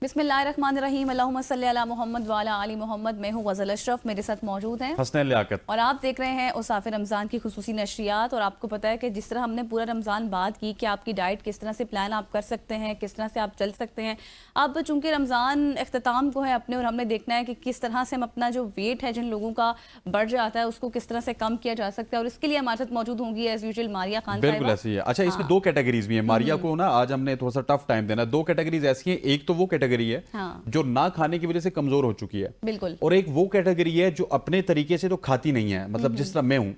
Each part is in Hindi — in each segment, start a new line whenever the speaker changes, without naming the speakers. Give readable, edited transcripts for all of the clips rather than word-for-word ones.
बिस्मिल्लाहिर्रहमानिर्रहीम, अल्लाहुम्मा सल्ली अला मोहम्मद व अला आलि मोहम्मद। मैं हूँ गज़ल अशरफ, मेरे साथ मौजूद हैं
हसनैन लियाकत
और आप देख रहे हैं उसाफ़े रमज़ान की खुसूसी नशरियात। और आपको पता है कि जिस तरह हमने पूरा रमज़ान बात की कि आपकी डाइट किस तरह से प्लान आप कर सकते हैं, किस तरह से आप चल सकते हैं। अब चूँकि रमज़ान अख्ताम को है अपने, और हमने देखना है कि किस तरह से हम अपना जो वेट है जिन लोगों का बढ़ जाता है उसको किस तरह से कम किया जा सकता है। और इसके लिए हमारे साथ मौजूद होंगी एज यूजुअल मारिया खान
बिल्कुल
साहिबा।
ऐसी है। अच्छा, इसमें
हाँ।
दो कैटेगरीज भी हैं। मारिया को ना आज हमने थोड़ा सा टफ टाइम देना। दो कैटेगरीज ऐसी हैं, एक तो वो कैटेगरी है
हाँ
जो ना खाने की वजह से कमजोर हो चुकी है,
बिल्कुल।
और एक वो कैटेगरी है जो अपने तरीके से तो खाती नहीं है। मतलब जिस तरह मैं हूं,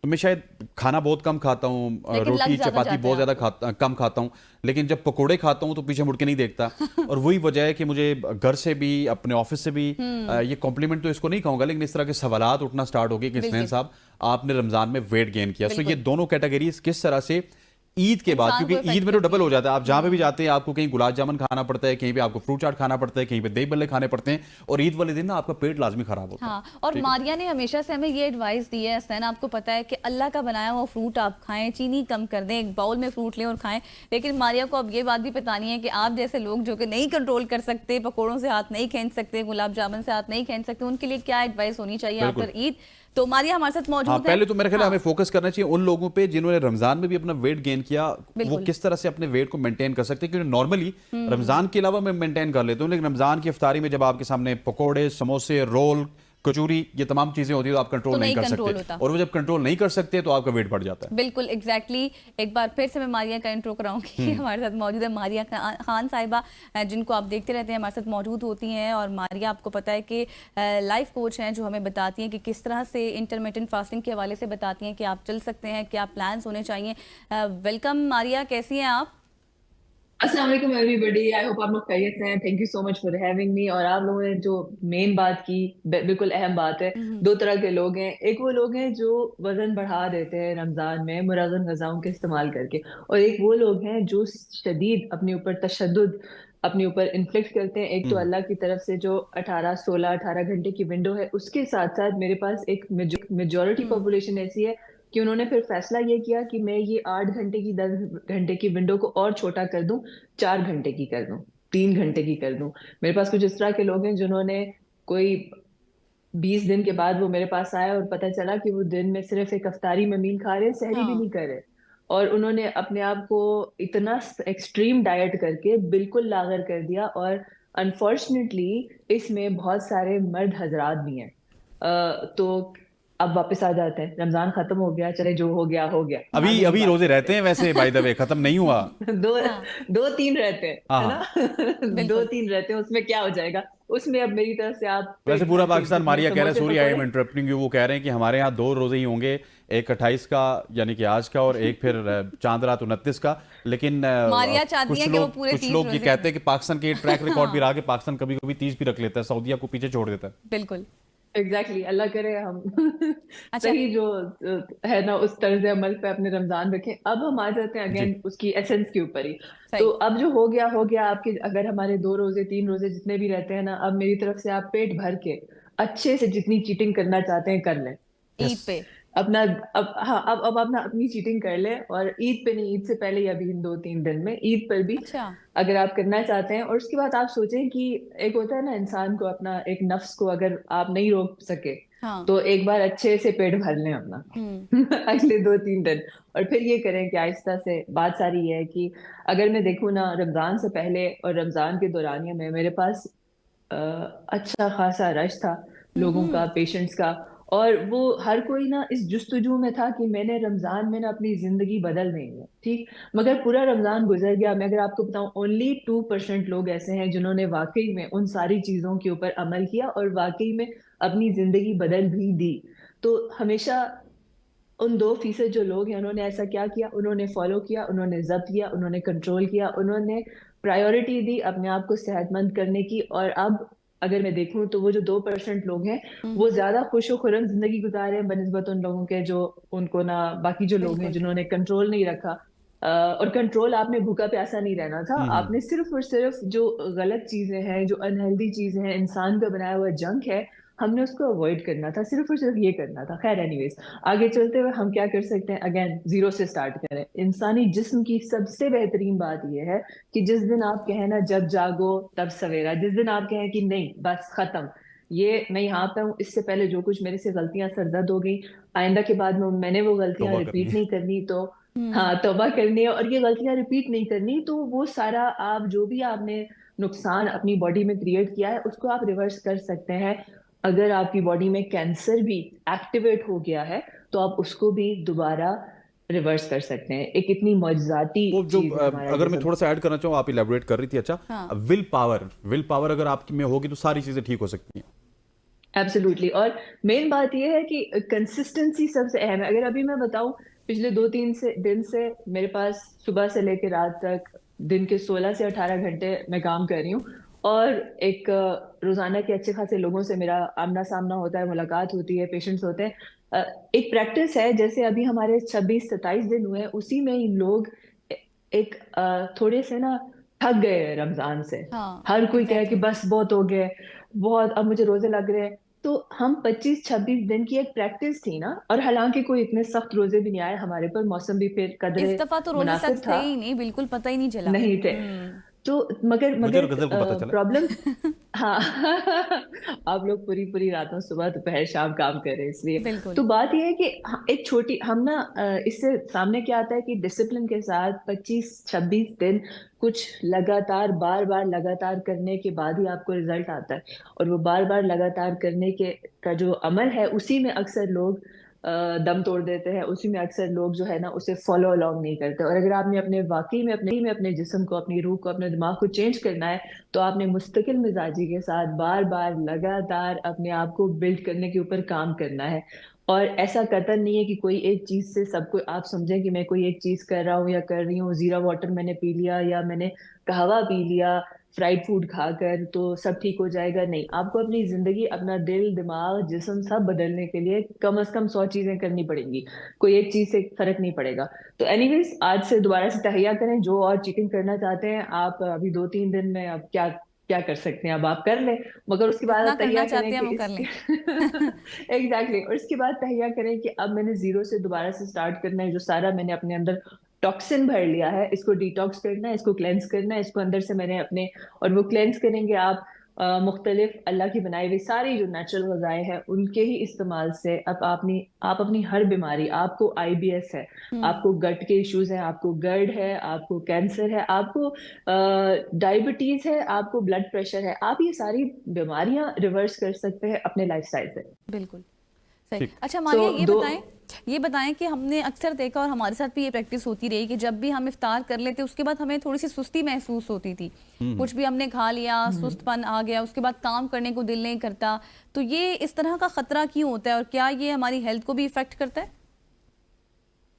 तो मैं शायद खाना बहुत कम खाता हूँ,
लेकिन लग
रोटी
ज्यादा
चपाती
जाता है
बहुत ज्यादा
आपको।
कम खाता हूँ, लेकिन जब पकोड़े खाता हूँ तो पीछे मुड़ के नहीं देखता। और वही वजह है कि मुझे घर से भी, अपने ऑफिस से भी, ये कॉम्प्लीमेंट तो इसको नहीं कहूंगा, लेकिन इस तरह के सवालात उठना स्टार्ट हो गए कि
बिल्कुल
स्नैन साहब आपने रमजान में वेट गेन किया। सो ये
बिल्कुल।
दोनों कैटेगरीज किस तरह से ईद के बाद,
इंसान
क्योंकि
को
ईद
इफेक्ट
में तो
करती
डबल हो
हैं।
जाता है, आप जहां पे भी जाते हैं आपको कहीं गुलाब जामुन खाना पड़ता है, कहीं पे आपको फ्रूट चाट खाना पड़ता है, कहीं पे दही बल्ले खाने पड़ते हैं, और ईद वाले दिन ना आपका पेट लाजमी खराब होता है।
हाँ, और
ठीक है।
मारिया ने हमेशा से हमें ये एडवाइस दी है हसनैन, आपको पता है कि अल्लाह का बनाया हुआ फ्रूट आप खाएं, चीनी कम कर दें, एक बाउल में फ्रूट लें और खाएं। लेकिन मारिया को अब ये बात भी बतानी है कि आप जैसे लोग जो कि नहीं कंट्रोल कर सकते, पकौड़ों से हाथ नहीं खींच सकते, गुलाब जामुन से हाथ नहीं खींच सकते, उनके लिए क्या एडवाइस होनी चाहिए
बिल्कुल।
आफ्टर ईद। तो मारिया हमारे साथ
हाँ,
मौजूद है।
पहले तो मेरे ख्याल है
हाँ
हमें फोकस करना चाहिए उन लोगों पे जिन्होंने रमजान में भी अपना वेट गेन किया। वो
बिल्कुल।
किस तरह से अपने वेट को मेंटेन कर सकते हैं, क्योंकि नॉर्मली रमजान के अलावा मैं मेंटेन कर लेता हूँ, लेकिन रमजान की इफ्तारी में जब आपके सामने पकोड़े, समोसे, रोल, कचौरी, ये तमाम चीजें होती है तो आप
तो
कंट्रोल नहीं
नहीं
कर
कंट्रोल
सकते,
होता।
और वो जब कंट्रोल नहीं कर सकते तो आपका वेट बढ़ जाता है।
बिल्कुल एग्जैक्टली एक बार फिर से मैं मारिया का इंट्रो कराऊंगी। हमारे साथ मौजूद है मारिया खान साहिबा, जिनको आप देखते रहते हैं, हमारे साथ मौजूद होती हैं। और मारिया आपको पता है कि लाइफ कोच हैं, जो हमें बताती हैं कि किस तरह से इंटरमिटेंट फास्टिंग के हवाले से बताती हैं कि आप चल सकते हैं, क्या प्लान्स होने चाहिए। वेलकम मारिया, कैसी हैं आप?
अस्सलाम वालेकुम एवरीबॉडी। आई होप आप लोग खैरियत से हैं। Thank you so much for having me. और आप लोगों ने जो मेन बात की, बिल्कुल अहम बात है।
हम्म।
दो तरह के लोग हैं, एक वो लोग हैं जो वजन बढ़ा देते हैं रमजान में मुरादन गजाओं के इस्तेमाल करके, और एक वो लोग हैं जो शदीद अपने ऊपर तशद्दुद अपने ऊपर इन्फ्लिक्ट करते हैं। एक तो
हम्म।
अल्लाह की तरफ से जो 18 घंटे की विंडो है, उसके साथ साथ मेरे पास एक मेजोरिटी
हम्म।
पॉपुलेशन ऐसी है कि उन्होंने फिर फैसला ये किया कि मैं ये 8 घंटे की 10 घंटे की विंडो को और छोटा कर दूं, 4 घंटे की कर दूं, 3 घंटे की कर दूं। मेरे पास कुछ इस तरह के लोग हैं जिन्होंने कोई 20 दिन के बाद वो मेरे पास आया और पता चला कि वो दिन में सिर्फ एक अफ्तारी में मील खा रहे हैं, सहरी भी
हाँ।
नहीं कर रहे। और उन्होंने अपने आप को इतना एक्सट्रीम डाइट करके बिल्कुल लागर कर दिया। और अनफॉर्चुनेटली इसमें बहुत सारे मर्द हजरात भी हैं। तो अब वापस आ जाते हैं, रमजान खत्म हो गया, चले जो हो गया,
अभी
आगे की
अभी
बात
रोजे
करते
रहते हैं वैसे, बाय द वे खत्म नहीं हुआ।
हैं। दो
हाँ
दो तीन रहते हैं,
हाँ
है
हाँ।
ना। दो
बिल्कुल।
तीन रहते हैं, उसमें क्या हो जाएगा। उसमें अब मेरी तरफ से आप
वैसे
पेट
पूरा
भर के
पाकिस्तान,
जितने
मारिया कह रहे हैं,
समोसे
सॉरी आई एम
पकोड़े।
इंटरप्टिंग यू, वो कह रहे हैं कि हमारे यहाँ 2 रोजे ही होंगे, एक 28 का यानी कि आज का, और एक फिर चांद रात 29 का। लेकिन
मारिया चाहती हैं कि वो पूरे
कुछ
30
लोग ये
रोजे
कहते हैं कि पाकिस्तान के ट्रैक रिकॉर्ड भी
हाँ
रहा कि पाकिस्तान कभी कभी 30 भी रख लेता है, सऊदीया को पीछे छोड़ देता है।
बिल्कुल।
एग्जैक्टली अल्लाह करे हम
अच्छा।
सही जो है ना उस तर्ज अमल पे अपने रमजान रखें। अब हम आ जाते हैं
जी।
अगेन उसकी एसेंस के ऊपर ही। तो
सही।
अब जो हो गया आपके, अगर हमारे 2 रोजे 3 रोजे जितने भी रहते हैं ना, अब मेरी तरफ से आप पेट भर के अच्छे से जितनी चीटिंग करना चाहते हैं कर लें।
यस।
ईद पे।
अपना अब हाँ अब अपना अपनी चीटिंग कर ले। और ईद पे नहीं, ईद से पहले या भी इन 2-3 दिन में, ईद पर भी
अच्छा।
अगर आप करना चाहते हैं। और उसके बाद आप सोचें कि एक होता है ना इंसान को, अपना एक नफ्स को अगर आप नहीं रोक सके,
हाँ।
तो एक बार अच्छे से पेट भर लें अपना।
हम्म।
अगले 2-3 दिन। और फिर ये करें कि आहिस्ता से, बात सारी ये है कि अगर मैं देखूँ ना, रमजान से पहले और रमजान के दौरानिया में मेरे पास अ, अच्छा खासा रश था, लोगों का,
हम्म।
पेशेंट्स का। और वो हर कोई ना इस जुस्तजू में था कि मैंने रमजान में ना अपनी जिंदगी बदल देनी है, ठीक। मगर पूरा रमजान गुजर गया, मैं अगर आपको बताऊं, ओनली 2% लोग ऐसे हैं जिन्होंने वाकई में उन सारी चीजों के ऊपर अमल किया और वाकई में अपनी जिंदगी बदल भी दी। तो हमेशा उन 2% जो लोग हैं, उन्होंने ऐसा क्या किया, उन्होंने फॉलो किया, उन्होंने जब्त किया, उन्होंने कंट्रोल किया, उन्होंने प्रायोरिटी दी अपने आप को सेहतमंद करने की। और अब अगर मैं देखूं तो वो जो 2% लोग हैं, वो
हम्म।
ज्यादा खुश खुरम जिंदगी गुजार रहे हैं बनिस्बत उन लोगों के जो, उनको ना, बाकी जो लोग हैं
बिल्कुल।
जिन्होंने कंट्रोल नहीं रखा। और कंट्रोल, आपने भूखा प्यासा नहीं रहना था,
हम्म।
आपने सिर्फ और सिर्फ जो गलत चीजें हैं, जो अनहेल्दी चीजें हैं, इंसान का बनाया हुआ जंक है, हमने उसको अवॉइड करना था, सिर्फ और सिर्फ ये करना था। खैर एनीवेज, आगे चलते हुए हम क्या कर सकते हैं, अगेन जीरो से स्टार्ट करें। इंसानी जिस्म की सबसे बेहतरीन बात यह है कि जिस दिन आप कहें ना जब जागो तब सवेरा, जिस दिन आप कहें कि नहीं बस खत्म, ये मैं यहाँ पे हूँ, इससे पहले जो कुछ मेरे से गलतियां सरजद हो गई, आइंदा के बाद में मैंने वो गलतियां
तौबा करनी
रिपीट
है।
नहीं करनी, तो हाँ तौबा करनी है और ये गलतियां रिपीट नहीं करनी, तो वो सारा आप जो भी आपने नुकसान अपनी बॉडी में क्रिएट किया है उसको आप रिवर्स कर सकते हैं। अगर आपकी बॉडी में कैंसर भी एक्टिवेट हो गया है तो आप उसको भी दोबारा रिवर्स कर सकते हैं। एक इतनी मौजज़ाती
वो जो
चीज है हमारा
अगर मैं
जिस्म।
थोड़ा सा ऐड करना चाहूँ, आप इलेबोरेट कर रही थी, अच्छा।
हाँ।
विल पावर अगर आपकी में होगी तो सारी चीजें ठीक हो सकती हैं।
एब्सोल्युटली। और मेन बात यह है कि कंसिस्टेंसी सबसे अहम है। अगर अभी मैं बताऊं, पिछले 2-3 दिन से मेरे पास सुबह से लेकर रात तक दिन के 16 से 18 घंटे मैं काम कर रही हूँ, और एक रोजाना के अच्छे खासे लोगों से मेरा आमना सामना होता है, मुलाकात होती है, पेशेंट्स होते हैं। एक प्रैक्टिस है, जैसे अभी हमारे 26-27 दिन हुए हैं, उसी में ही लोग एक थोड़े से ना थक गए हैं रमजान से।
हाँ
हर कोई कहे कि
एग्जैक्टली।
बस बहुत हो गए, बहुत अब मुझे रोजे लग रहे हैं। तो हम 25-26 दिन की एक प्रैक्टिस थी ना, और हालांकि कोई इतने सख्त रोजे भी नहीं आए हमारे पर, मौसम भी फिर
इस
कदरे
दफा तो रोजे
मुनासिब
सख्त थे
था,
ही नहीं, बिल्कुल पता ही नहीं चला।
नहीं थे। तो मगर
मुझे
मगर
और गजल को पता चला।
प्रॉब्लम, हाँ आप लोग पूरी पूरी रातों सुबह दोपहर शाम काम कर रहे हैं इसलिए।
बिल्कुल।
तो बात यह है कि एक छोटी हम ना इससे सामने क्या आता है कि डिसिप्लिन के साथ 25-26 दिन कुछ लगातार बार बार लगातार करने के बाद ही आपको रिजल्ट आता है। और वो बार बार लगातार करने के का जो अमल है, उसी में अक्सर लोग दम तोड़ देते हैं, उसी में अक्सर लोग जो है ना उसे फॉलो अलोंग नहीं करते। और अगर आपने अपने वाकई में अपने जिस्म को, अपनी रूह को, अपने दिमाग को चेंज करना है, तो आपने मुस्तकिल मिजाजी के साथ बार बार लगातार अपने आप को बिल्ड करने के ऊपर काम करना है। और ऐसा कतई नहीं है कि कोई एक चीज से सबको आप समझें कि मैं कोई एक चीज कर रहा हूँ या कर रही हूँ, जीरा वाटर मैंने पी लिया या मैंने कहवा पी लिया फ्राइड फूड खाकर तो सब ठीक हो जाएगा। नहीं, आपको अपनी जिंदगी, अपना दिल दिमाग जिस्म सब बदलने के लिए कम से कम 100 चीजें करनी पड़ेंगी, कोई एक चीज से फर्क नहीं पड़ेगा। तो एनीवेज, आज से दोबारा से तहैया करें, जो और चिकन करना चाहते हैं आप अभी 2-3 दिन में, अब क्या क्या कर सकते हैं अब आप कर लें, मगर उसके बाद
जितना
आप
करना
तहैया
चाहते
करें
हैं
कि
वो कर
इसके
लें।
एग्जैक्टली और इसके बाद तहैया करें कि अब मैंने जीरो से दोबारा से स्टार्ट करना है। जो सारा मैंने अपने अंदर टॉक्सिन भर लिया है, इसको डिटॉक्स करना है, इसको क्लेंस करना है, इसको अंदर से मैंने अपने, और वो क्लेंस करेंगे आप मुख्तलिफ अल्लाह की बनाई हुई सारी जो नेचुरल गजाएं हैं उनके ही इस्तेमाल से। अब आप अपनी हर बीमारी, आपको आईबीएस है,
हम्म।
आपको गट के इश्यूज हैं, आपको गर्ड है, आपको कैंसर है, आपको डायबिटीज है, आपको ब्लड प्रेशर है, आप ये सारी बीमारियां रिवर्स कर सकते हैं अपने लाइफस्टाइल से।
बिल्कुल सही।
ठीक।
अच्छा
सो
मारिया,
दो
ये बताएं कि हमने अक्सर देखा और हमारे साथ भी ये प्रैक्टिस होती रही कि जब भी हम इफ्तार कर लेते उसके बाद हमें थोड़ी सी सुस्ती महसूस होती थी। कुछ भी हमने खा लिया, सुस्तपन आ गया, उसके बाद काम करने को दिल नहीं करता। तो ये इस तरह का खतरा क्यों होता है और क्या ये हमारी हेल्थ को भी इफेक्ट करता है?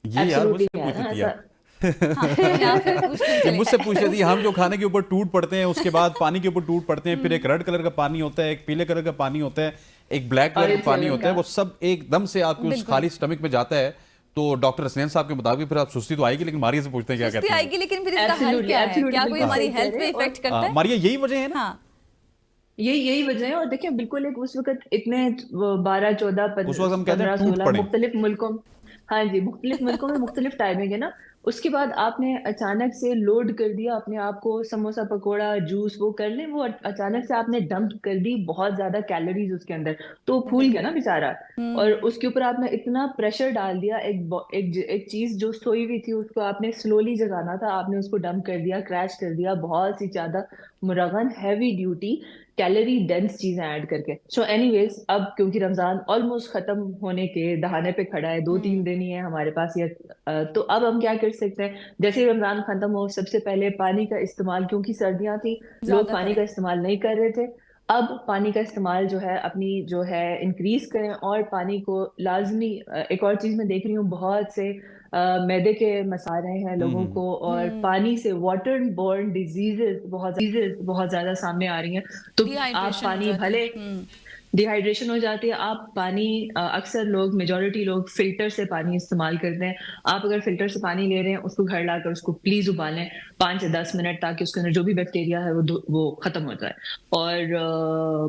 ये यार
एब्सोल्युटली
मुझसे
है
पूछ
ना
रही थी
ऐसा।
आप।
हाँ, मैंने आपसे पूछती हूँ,
ये
चले।
मुझसे पूछ रही थी, हम जो खाने के ऊपर टूट पड़ते हैं उसके बाद पानी के ऊपर टूट पड़ते हैं, फिर एक रेड कलर का पानी होता है, एक पीले कलर का पानी होता है, एक ब्लैक कलर का
ऑरेंज
पानी
कलर
होता है,
का।
वो सब एकदम से आपके उस
बिल्कुल।
खाली स्टमक में जाता है। तो डॉक्टर हसनैन साहब के मुताबिक फिर आप सुस्ती तो आएगी, लेकिन मारिया से पूछते हैं क्या
सुस्ती
कहते हैं
आएगी, लेकिन फिर इसका हल
एब्सोल्युटली
क्या है?
एब्सोल्युटली,
क्या कोई
बिल्कुल
हमारी
सही कह
हेल्थ
रहे
पे
हैं। और
इफेक्ट करता है?
मारिया यही वजह है ना।
हाँ।
यही वजह है। और देखिए बिल्कुल एक उस वक्त इतने 12, 14,
उस वक्त हम कहते हैं
15,
टूट
16
पड़े।
मुख्तलिफ मुल्कों, हाँ जी, मुख्तलिफ मुल्कों में मुख्तलिफ टाइमिंग है ना। उसके बाद आपने अचानक से लोड कर दिया अपने आप को, समोसा पकोड़ा जूस वो कर ले, वो अचानक से आपने डंप कर दी बहुत ज्यादा कैलोरीज उसके अंदर, तो वो फूल गया
बिल्कुल।
ना बेचारा। और उसके ऊपर आपने इतना प्रेशर डाल दिया, एक चीज जो सोई हुई थी उसको आपने स्लोली जगाना था, आपने उसको डंप कर दिया, क्रैश कर दिया, बहुत सी ज्यादा Murugan heavy duty calorie dense चीजें ऐड करके। सो एनीवेज, अब क्योंकि रमजान ऑलमोस्ट खत्म होने के दहाने पे खड़ा है, 2-3 दिन ही है हमारे पास ये, तो अब हम क्या कर सकते हैं, जैसे ही रमजान खत्म हो सबसे पहले पानी का इस्तेमाल, क्योंकि सर्दियां थी लोग
ज्यादा
पानी
करें।
का इस्तेमाल नहीं कर रहे थे, अब पानी का इस्तेमाल जो है अपनी जो है इंक्रीज करें। और पानी को लाजमी, एक और चीज मैं देख रही हूँ, बहुत से मैदे के मसा रहे हैं लोगों को, और पानी से वाटर बोर्न डिजीजेस बहुत ज्यादा सामने आ रही हैं। तो आप
डिहाइड्रेशन हो
पानी
जाती है।
भले, डिहाइड्रेशन हो जाती है। आप पानी अक्सर लोग, मेजॉरिटी लोग फिल्टर से पानी इस्तेमाल करते हैं। आप अगर फिल्टर से पानी ले रहे हैं, उसको घर लाकर उसको प्लीज उबालें 5 से 10 मिनट, ताकि उसके अंदर जो भी बैक्टीरिया है वो खत्म हो जाए। और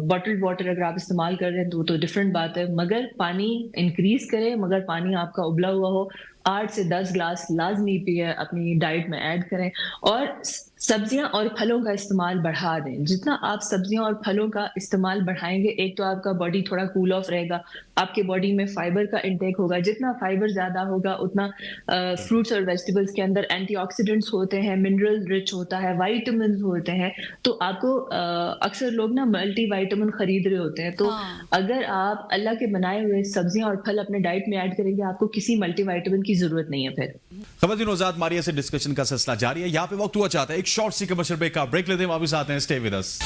बॉटल्ड वाटर अगर आप इस्तेमाल कर रहे हैं तो डिफरेंट बात है, मगर पानी इंक्रीज करें, मगर पानी आपका उबला हुआ हो। 8 से 10 ग्लास लाजमी पिए, अपनी डाइट में ऐड करें। और सब्जियां और फलों का इस्तेमाल बढ़ा दें। जितना आप सब्जियां और फलों का इस्तेमाल बढ़ाएंगे, एक तो आपका बॉडी थोड़ा कूल ऑफ रहेगा, आपके बॉडी में फाइबर का इंटेक होगा। जितना फाइबर ज्यादा होगा, उतना फ्रूट्स और वेजिटेबल्स के अंदर एंटीऑक्सीडेंट्स होते हैं, मिनरल रिच होता है, वाइटामिन होते हैं। तो आपको अक्सर लोग ना मल्टी वाइटामिन खरीद रहे होते हैं। तो
हाँ।
अगर आप अल्लाह के बनाए हुए सब्जियां और फल अपने डाइट में ऐड करेंगे, आपको किसी मल्टी वाइटामिन की जरूरत नहीं है फिर।
खबरदार नौजाद मारिया से डिस्कशन का सिलसिला जारी है। यहाँ पे वक्त हुआ चाहता है एक शॉर्ट सी कमर्शियल ब्रेक का। ब्रेक लेते हैं, वापस आते हैं। Stay with us.